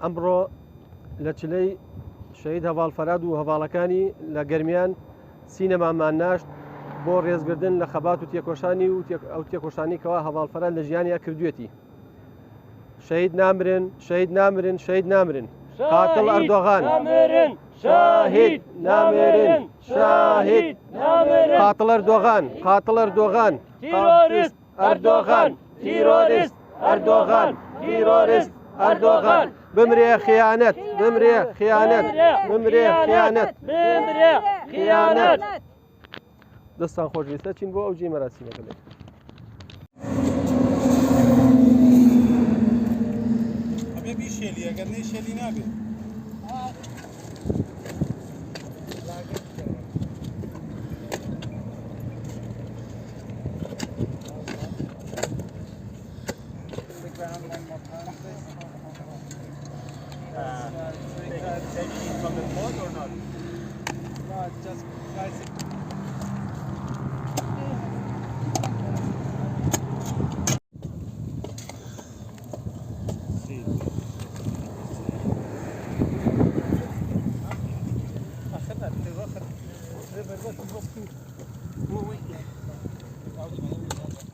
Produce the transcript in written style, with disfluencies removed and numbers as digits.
ئەمڕۆ لە چلەی شەهید هەڤاڵفەراد و هەڤاڵەکانی لە گەرمیان سینەمامان ناشت بۆ ڕێزگردن لە خەبات و تێکۆشانی و ئەو تێکۆشانی کەوا هەڤاڵفەراد لە ژیانیا کردوێتی. شەهید نامرن، شەهید نامرن، شەهید نامرن. قاتڵ ئەردۆغان شاهید نامرن، شاهید نامرن. قاتڵ ئەردۆغان، قاتڵ ئەردۆغان، تیرۆریست ئەردۆغان، تیرۆریست ئەردۆغان، تیرۆریست ئەردۆغان. بمرێ خیانەت، بمرێ خیانەت، بمرێ خیانەت، بمرێ خیانەت. دەستان خۆشویستە چین بۆ ئەو جێ مەراسیمەکە بێت. ئەبێ بیشێلی ئەگەر نەیشێلی نابێت. Taking it from the boat or not? No, just guys.